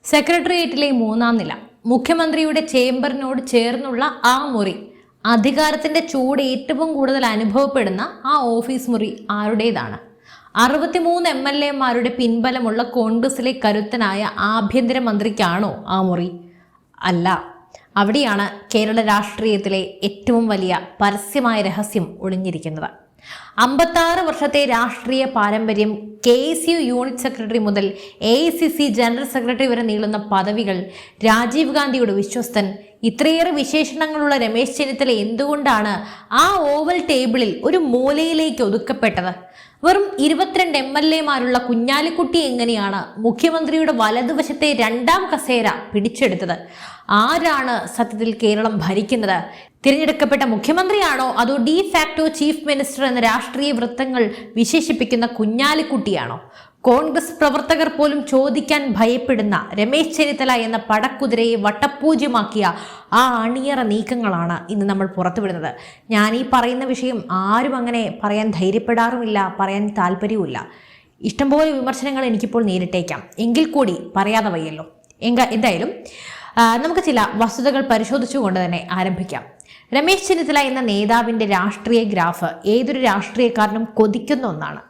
സെക്രട്ടേറിയറ്റിലെ 3-ാം നില, മുഖ്യമന്ത്രിയുടെ ചേംബറിനോട് ചേർന്നുള്ള ആ മുറി, അധികാരത്തിന്റെ ചൂട് ഏറ്റവും കൂടുതൽ അനുഭവപ്പെടുന്ന ആ ഓഫീസ് മുറി ആരുടേതാണ്? 63 MLA-മാരുടെ പിൻബലമുള്ള കോൺഗ്രസിലെ കരുത്തനായ ആഭ്യന്തരമന്ത്രിക്കാണോ ആ മുറി? അല്ല. അവിടെയാണ് കേരള രാഷ്ട്രീയത്തിലെ ഏറ്റവും വലിയ പരസ്യമായ രഹസ്യം ഒളിഞ്ഞിരിക്കുന്നത്. 56 വർഷത്തെ രാഷ്ട്രീയ പാരമ്പര്യം, KSU യൂണിറ്റ് സെക്രട്ടറി മുതൽ AICC ജനറൽ സെക്രട്ടറി വരെ നീളുന്ന പദവികൾ, രാജീവ് ഗാന്ധിയുടെ വിശ്വസ്തൻ, ഇത്രയേറെ വിശേഷണങ്ങളുള്ള രമേശ് ചെന്നിത്തല എന്തുകൊണ്ടാണ് ആ ഓവൽ ടേബിളിൽ ഒരു മൂലയിലേക്ക് ഒതുക്കപ്പെട്ടത്? വെറും 22 MLA-മാരുള്ള കുഞ്ഞാലിക്കുട്ടി എങ്ങനെയാണ് മുഖ്യമന്ത്രിയുടെ വലതുവശത്തെ 2-ാം കസേര പിടിച്ചെടുത്തത്? ആരാണ് സത്യത്തിൽ കേരളം ഭരിക്കുന്നത്? തിരഞ്ഞെടുക്കപ്പെട്ട മുഖ്യമന്ത്രിയാണോ, അതോ ഡി ഫാക്ടോ ചീഫ് മിനിസ്റ്റർ എന്ന രാഷ്ട്രീയ വൃത്തങ്ങൾ വിശേഷിപ്പിക്കുന്ന കുഞ്ഞാലിക്കുട്ടിയാണോ? കോൺഗ്രസ് പ്രവർത്തകർ പോലും ചോദിക്കാൻ ഭയപ്പെടുന്ന രമേശ് ചെന്നിത്തല എന്ന പടക്കുതിരയെ വട്ടപൂജ്യമാക്കിയ ആ അണിയറ നീക്കങ്ങളാണ് ഇന്ന് നമ്മൾ പുറത്തുവിടുന്നത്. ഞാൻ ഈ പറയുന്ന വിഷയം ആരും അങ്ങനെ പറയാൻ ധൈര്യപ്പെടാറുമില്ല, പറയാൻ താല്പര്യവുമില്ല. ഇഷ്ടംപോലെ വിമർശനങ്ങൾ എനിക്കിപ്പോൾ നേരിട്ടേക്കാം, എങ്കിൽ കൂടി പറയാതെ വയ്യല്ലോ. എന്തായാലും നമുക്ക് ചില വസ്തുതകൾ പരിശോധിച്ചുകൊണ്ട് തന്നെ ആരംഭിക്കാം. രമേശ് ചെന്നിത്തല എന്ന നേതാവിന്റെ രാഷ്ട്രീയ ഗ്രാഫ് ഏതൊരു രാഷ്ട്രീയക്കാരനും കൊതിക്കുന്ന ഒന്നാണ്.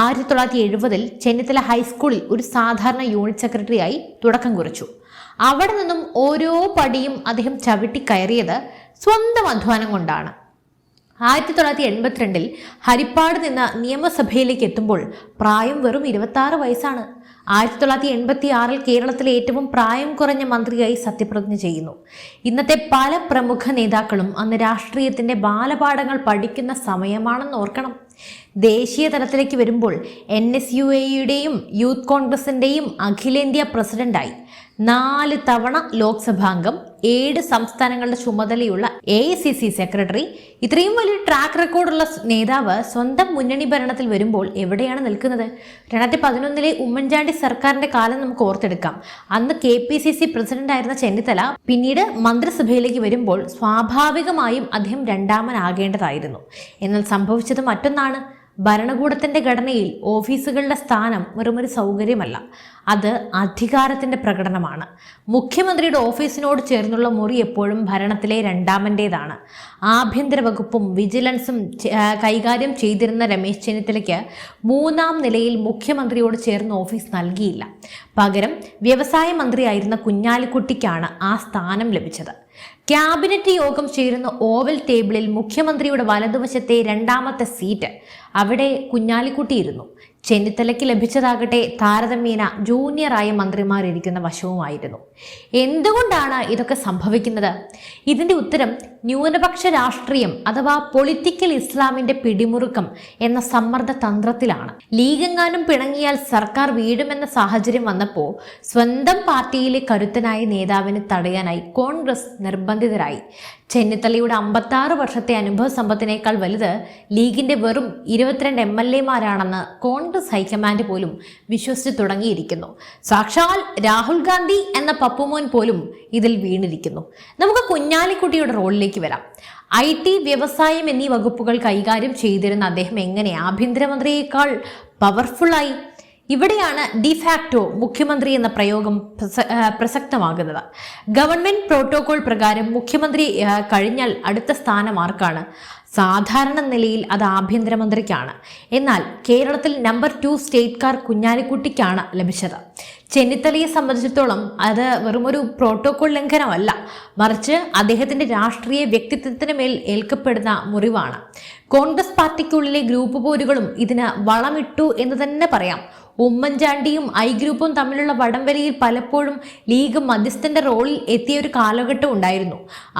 1970-ൽ ചെന്നിത്തല ഹൈസ്കൂളിൽ ഒരു സാധാരണ യൂണിറ്റ് സെക്രട്ടറിയായി തുടക്കം കുറിച്ചു. അവിടെ നിന്നും ഓരോ പടിയും അദ്ദേഹം ചവിട്ടി കയറിയത് സ്വന്തം അധ്വാനം കൊണ്ടാണ്. 1982-ൽ ഹരിപ്പാട് നിന്ന് നിയമസഭയിലേക്ക് എത്തുമ്പോൾ പ്രായം വെറും 26 വയസ്സാണ്. 1986-ൽ കേരളത്തിലെ ഏറ്റവും പ്രായം കുറഞ്ഞ മന്ത്രിയായി സത്യപ്രതിജ്ഞ ചെയ്യുന്നു. ഇന്നത്തെ പല പ്രമുഖ നേതാക്കളും അന്ന് രാഷ്ട്രീയത്തിന്റെ ബാലപാഠങ്ങൾ പഠിക്കുന്ന സമയമാണെന്ന് ഓർക്കണം. ദേശീയ തലത്തിലേക്ക് വരുമ്പോൾ NSUA-യുടെയും യൂത്ത് കോൺഗ്രസിന്റെയും അഖിലേന്ത്യാ പ്രസിഡന്റായി, 4 തവണ ലോക്സഭാംഗം, 7 സംസ്ഥാനങ്ങളുടെ ചുമതലയുള്ള AICC സെക്രട്ടറി, ഇത്രയും വലിയ ട്രാക്ക് റെക്കോർഡുള്ള നേതാവ് സ്വന്തം മുന്നണി ഭരണത്തിൽ വരുമ്പോൾ എവിടെയാണ് നിൽക്കുന്നത്? 2011-ലെ ഉമ്മൻചാണ്ടി സർക്കാരിന്റെ കാലം നമുക്ക് ഓർത്തെടുക്കാം. അന്ന് KPCC പ്രസിഡന്റായിരുന്ന ചെന്നിത്തല പിന്നീട് മന്ത്രിസഭയിലേക്ക് വരുമ്പോൾ സ്വാഭാവികമായും അദ്ദേഹം 2ാമനാകേണ്ടതായിരുന്നു. എന്നാൽ സംഭവിച്ചത് മറ്റൊന്നാണ്. ഭരണകൂടത്തിന്റെ ഘടനയിൽ ഓഫീസുകളുടെ സ്ഥാനം വെറുമൊരു സൗകര്യമല്ല, അത് അധികാരത്തിന്റെ പ്രകടനമാണ്. മുഖ്യമന്ത്രിയുടെ ഓഫീസിനോട് ചേർന്നുള്ള മുറി എപ്പോഴും ഭരണത്തിലെ 2ാമൻ്റേതാണ്. ആഭ്യന്തര വകുപ്പും വിജിലൻസും കൈകാര്യം ചെയ്തിരുന്ന രമേശ് ചെന്നിത്തലയ്ക്ക് 3-ാം നിലയിൽ മുഖ്യമന്ത്രിയോട് ചേർന്ന് ഓഫീസ് നൽകിയില്ല. പകരം വ്യവസായ മന്ത്രിയായിരുന്ന കുഞ്ഞാലിക്കുട്ടിക്കാണ് ആ സ്ഥാനം ലഭിച്ചത്. ക്യാബിനറ്റ് യോഗം ചേരുന്ന ഓവൽ ടേബിളിൽ മുഖ്യമന്ത്രിയുടെ വലതുവശത്തെ 2ാമത്തെ സീറ്റ്, അവിടെ കുഞ്ഞാലിക്കുട്ടിയിരുന്നു. ചെന്നിത്തലയ്ക്ക് ലഭിച്ചതാകട്ടെ താരതമ്യേന ജൂനിയറായ മന്ത്രിമാരിരിക്കുന്ന വശവുമായിരുന്നു. എന്തുകൊണ്ടാണ് ഇതൊക്കെ സംഭവിക്കുന്നത്? ഇതിന്റെ ഉത്തരം ന്യൂനപക്ഷ രാഷ്ട്രീയം അഥവാ പൊളിറ്റിക്കൽ ഇസ്ലാമിന്റെ പിടിമുറുക്കം എന്ന സമ്മർദ്ദ തന്ത്രത്തിലാണ്. ലീഗെങ്ങാനും പിണങ്ങിയാൽ സർക്കാർ വീഴുമെന്ന സാഹചര്യം വന്നപ്പോൾ സ്വന്തം പാർട്ടിയിലെ കരുത്തനായ നേതാവിനെ തടയാനായി കോൺഗ്രസ് നിർബന്ധിതരായി. ചെന്നിത്തലയുടെ 56 വർഷത്തെ അനുഭവ സമ്പത്തിനേക്കാൾ വലുത് ലീഗിന്റെ വെറും 22 MLA-മാരാണെന്ന് കോൺഗ്രസ് ഹൈക്കമാൻഡ് പോലും വിശ്വസിച്ചു തുടങ്ങിയിരിക്കുന്നു. സാക്ഷാൽ രാഹുൽ ഗാന്ധി എന്ന പപ്പുമോൻ പോലും ഇതിൽ വീണിരിക്കുന്നു. നമുക്ക് കുഞ്ഞാലിക്കുട്ടിയുടെ റോളിലേക്ക് വരാം. IT, വ്യവസായം എന്നീ വകുപ്പുകൾ കൈകാര്യം ചെയ്തിരുന്ന അദ്ദേഹം എങ്ങനെ ആഭ്യന്തരമന്ത്രിയേക്കാൾ പവർഫുള്ളായി? ഇവിടെയാണ് ഡിഫാക്ടോ മുഖ്യമന്ത്രി എന്ന പ്രയോഗം പ്രസക്തമാകുന്നത്. ഗവൺമെന്റ് പ്രോട്ടോകോൾ പ്രകാരം മുഖ്യമന്ത്രി കഴിഞ്ഞാൽ അടുത്ത സ്ഥാനം ആർക്കാണ്? സാധാരണ നിലയിൽ അത് ആഭ്യന്തരമന്ത്രിക്കാണ്. എന്നാൽ കേരളത്തിൽ നമ്പർ 2 സ്റ്റേറ്റ് കാർ കുഞ്ഞാലിക്കുട്ടിക്കാണ് ലഭിച്ചത്. ചെന്നിത്തലയെ സംബന്ധിച്ചിടത്തോളം അത് വെറുമൊരു പ്രോട്ടോകോൾ ലംഘനമല്ല, മറിച്ച് അദ്ദേഹത്തിന്റെ രാഷ്ട്രീയ വ്യക്തിത്വത്തിന് മേൽ ഏൽക്കപ്പെടുന്ന മുറിവാണ്. കോൺഗ്രസ് പാർട്ടിക്കുള്ളിലെ ഗ്രൂപ്പ് പോരുകളും ഇതിന് വളമിട്ടു എന്ന് തന്നെ പറയാം. ഉമ്മൻചാണ്ടിയും ഐ ഗ്രൂപ്പും തമ്മിലുള്ള വടംവലിയിൽ പലപ്പോഴും ലീഗ് മധ്യസ്ഥന്റെ റോളിൽ എത്തിയ ഒരു കാലഘട്ടം ഉണ്ടായിരുന്നു.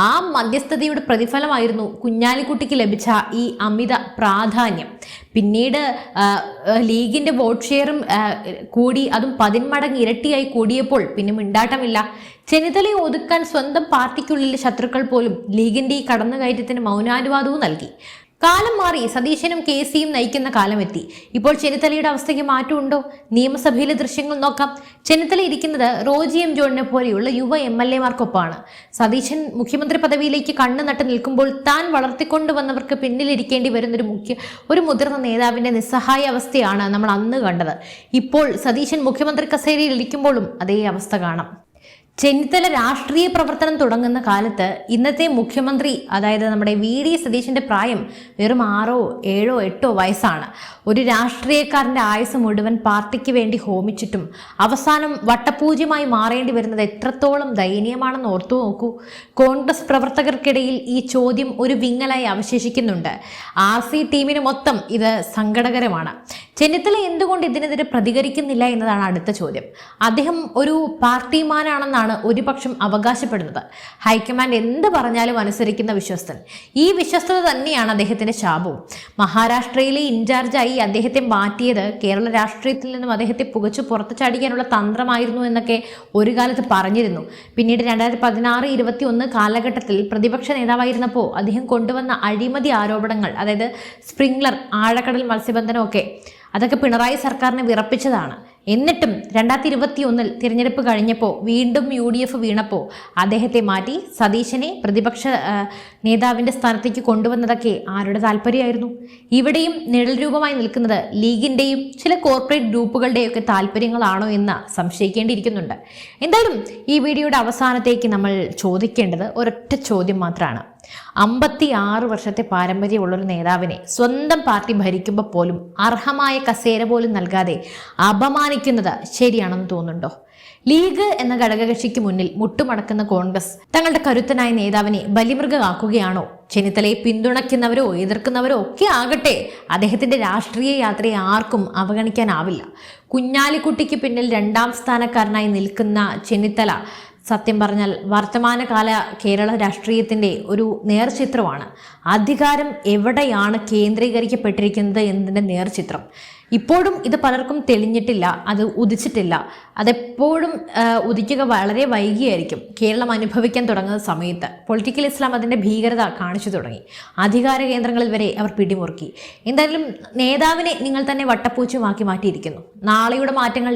ആ മധ്യസ്ഥതയുടെ പ്രതിഫലമായിരുന്നു കുഞ്ഞാലിക്കുട്ടിക്ക് ലഭിച്ച ഈ അമിത പ്രാധാന്യം. പിന്നീട് ലീഗിന്റെ വോട്ട് ഷെയറും കൂടി, അതും 10 മടങ്ങ് ഇരട്ടിയായി കൂടിയപ്പോൾ പിന്നെ മിണ്ടാട്ടമില്ല. ചെന്നിത്തലയെ ഒതുക്കാൻ സ്വന്തം പാർട്ടിക്കുള്ളിലെ ശത്രുക്കൾ പോലും ലീഗിന്റെ ഈ കടന്നുകയറ്റത്തിന് മൗനാനുവാദവും നൽകി. കാലം മാറി സതീശനും കെ സിയും നയിക്കുന്ന കാലമെത്തി. ഇപ്പോൾ ചെന്നിത്തലയുടെ അവസ്ഥയ്ക്ക് മാറ്റമുണ്ടോ? നിയമസഭയിലെ ദൃശ്യങ്ങൾ നോക്കാം. ചെന്നിത്തല ഇരിക്കുന്നത് റോജി എം ജോണിനെ പോലെയുള്ള യുവ MLA-മാർക്കൊപ്പമാണ്. സതീശൻ മുഖ്യമന്ത്രി പദവിയിലേക്ക് കണ്ണു നട്ട് നിൽക്കുമ്പോൾ താൻ വളർത്തിക്കൊണ്ടുവന്നവർക്ക് പിന്നിലിരിക്കേണ്ടി വരുന്ന ഒരു മുതിർന്ന നേതാവിന്റെ നിസ്സഹായ അവസ്ഥയാണ് നമ്മൾ അന്ന് കണ്ടത്. ഇപ്പോൾ സതീശൻ മുഖ്യമന്ത്രി കസേരയിൽ ഇരിക്കുമ്പോഴും അതേ അവസ്ഥ കാണാം. ചെന്നിത്തല രാഷ്ട്രീയ പ്രവർത്തനം തുടങ്ങുന്ന കാലത്ത് ഇന്നത്തെ മുഖ്യമന്ത്രി, അതായത് നമ്മുടെ VD സതീശന്റെ പ്രായം വെറും 6, 7, 8 വയസ്സാണ്. ഒരു രാഷ്ട്രീയക്കാരന്റെ ആയുസ് മുഴുവൻ പാർട്ടിക്ക് വേണ്ടി ഹോമിച്ചിട്ടും അവസാനം വട്ടപൂജ്യമായി മാറേണ്ടി വരുന്നത് എത്രത്തോളം ദയനീയമാണെന്ന് ഓർത്തു നോക്കൂ. കോൺഗ്രസ് പ്രവർത്തകർക്കിടയിൽ ഈ ചോദ്യം ഒരു വിങ്ങലായി അവശേഷിക്കുന്നുണ്ട്. RC ടീമിന് മൊത്തം ഇത് സങ്കടകരമാണ്. ചെന്നിത്തല എന്തുകൊണ്ട് ഇതിനെതിരെ പ്രതികരിക്കുന്നില്ല എന്നതാണ് അടുത്ത ചോദ്യം. അദ്ദേഹം ഒരു പാർട്ടിമാനാണെന്നാണ് ഒരുപക്ഷം അവകാശപ്പെടുന്നത്. ഹൈക്കമാൻഡ് എന്ത് പറഞ്ഞാലും അനുസരിക്കുന്ന വിശ്വസ്തൻ. ഈ വിശ്വസ്തത തന്നെയാണ് അദ്ദേഹത്തിന്റെ ശാപവും. മഹാരാഷ്ട്രയിലെ ഇൻചാർജായി അദ്ദേഹത്തെ മാറ്റിയത് കേരള രാഷ്ട്രീയത്തിൽ നിന്നും അദ്ദേഹത്തെ പുകച്ചു പുറത്തു ചാടിക്കാനുള്ള തന്ത്രമായിരുന്നു എന്നൊക്കെ ഒരു കാലത്ത് പറഞ്ഞിരുന്നു. പിന്നീട് 2016-21 കാലഘട്ടത്തിൽ പ്രതിപക്ഷ നേതാവായിരുന്നപ്പോൾ അദ്ദേഹം കൊണ്ടുവന്ന അഴിമതി ആരോപണങ്ങൾ, അതായത് സ്പ്രിംഗ്ലർ, ആഴക്കടൽ മത്സ്യബന്ധനമൊക്കെ, അതൊക്കെ പിണറായി സർക്കാരിനെ വിറപ്പിച്ചതാണ്. എന്നിട്ടും 2021 തിരഞ്ഞെടുപ്പ് കഴിഞ്ഞപ്പോൾ വീണ്ടും UDF വീണപ്പോൾ അദ്ദേഹത്തെ മാറ്റി സതീശനെ പ്രതിപക്ഷ നേതാവിൻ്റെ സ്ഥാനത്തേക്ക് കൊണ്ടുവന്നതൊക്കെ ആരുടെ താല്പര്യമായിരുന്നു? ഇവിടെയും നിഴൽ രൂപമായി നിൽക്കുന്നത് ലീഗിൻ്റെയും ചില കോർപ്പറേറ്റ് ഗ്രൂപ്പുകളുടെയും ഒക്കെ താല്പര്യങ്ങളാണോ എന്ന് സംശയിക്കേണ്ടിയിരിക്കുന്നുണ്ട്. എന്തായാലും ഈ വീഡിയോയുടെ അവസാനത്തേക്ക് നമ്മൾ ചോദിക്കേണ്ടത് ഒരൊറ്റ ചോദ്യം മാത്രമാണ്. 56 വർഷത്തെ പാരമ്പര്യമുള്ളൊരു നേതാവിനെ സ്വന്തം പാർട്ടി ഭരിക്കുമ്പോൾ പോലും അർഹമായ കസേര പോലും നൽകാതെ അപമാനിക്കുന്നത് ശരിയാണെന്ന് തോന്നുന്നുണ്ടോ? ലീഗ് എന്ന ഘടകകക്ഷിക്ക് മുന്നിൽ മുട്ടുമടക്കുന്ന കോൺഗ്രസ് തങ്ങളുടെ കരുത്തനായ നേതാവിനെ ബലിമൃഗമാക്കുകയാണോ? ചെന്നിത്തലയെ പിന്തുണയ്ക്കുന്നവരോ എതിർക്കുന്നവരോ ഒക്കെ ആകട്ടെ, അദ്ദേഹത്തിന്റെ രാഷ്ട്രീയ യാത്രയെ ആർക്കും അവഗണിക്കാനാവില്ല. കുഞ്ഞാലിക്കുട്ടിക്ക് പിന്നിൽ 2ാം സ്ഥാനക്കാരനായി നിൽക്കുന്ന ചെന്നിത്തല സത്യം പറഞ്ഞാൽ വർത്തമാനകാല കേരള രാഷ്ട്രീയത്തിൻ്റെ ഒരു നേർചിത്രമാണ്. അധികാരം എവിടെയാണ് കേന്ദ്രീകരിക്കപ്പെട്ടിരിക്കുന്നത് എന്നതിൻ്റെ നേർചിത്രം. ഇപ്പോഴും ഇത് പലർക്കും തെളിഞ്ഞിട്ടില്ല, അത് ഉദിച്ചിട്ടില്ല. അതെപ്പോഴും ഉദിക്കുക വളരെ വൈകിയായിരിക്കും. കേരളം അനുഭവിക്കാൻ തുടങ്ങുന്ന സമയത്ത് പൊളിറ്റിക്കൽ ഇസ്ലാം അതിൻ്റെ ഭീകരത കാണിച്ചു തുടങ്ങി. അധികാര കേന്ദ്രങ്ങളിൽ വരെ അവർ പിടിമുറുക്കി. എന്തായാലും നേതാവിനെ നിങ്ങൾ തന്നെ വട്ടപ്പൂച്ചമാക്കി മാറ്റിയിരിക്കുന്നു. നാളെയുടെ മാറ്റങ്ങൾ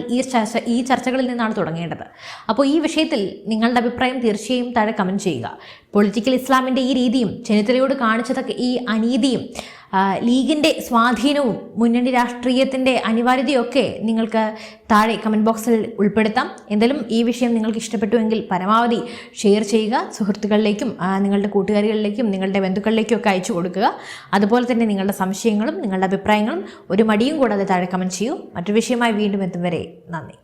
ഈ ചർച്ചകളിൽ നിന്നാണ് തുടങ്ങേണ്ടത്. അപ്പോൾ ഈ വിഷയത്തിൽ നിങ്ങളുടെ അഭിപ്രായം തീർച്ചയായും താഴെ കമൻറ്റ് ചെയ്യുക. പൊളിറ്റിക്കൽ ഇസ്ലാമിൻ്റെ ഈ രീതിയും ചെന്നിത്തലയോട് കാണിച്ചതൊക്കെ ഈ അനീതിയും ലീഗിൻ്റെ സ്വാധീനവും മുന്നണി രാഷ്ട്രീയത്തിൻ്റെ അനിവാര്യതയൊക്കെ നിങ്ങൾക്ക് താഴെ കമൻറ്റ് ബോക്സിൽ ഉൾപ്പെടുത്താം. എന്തായാലും ഈ വിഷയം നിങ്ങൾക്ക് ഇഷ്ടപ്പെട്ടുവെങ്കിൽ പരമാവധി ഷെയർ ചെയ്യുക. സുഹൃത്തുക്കളിലേക്കും നിങ്ങളുടെ കൂട്ടുകാരികളിലേക്കും നിങ്ങളുടെ ബന്ധുക്കളിലേക്കും ഒക്കെ അയച്ചു കൊടുക്കുക. അതുപോലെ തന്നെ നിങ്ങളുടെ സംശയങ്ങളും നിങ്ങളുടെ അഭിപ്രായങ്ങളും ഒരു മടിയും കൂടാതെ താഴെ കമൻറ്റ് ചെയ്യൂ. മറ്റൊരു വിഷയമായി വീണ്ടും എത്തും വരെ നന്ദി.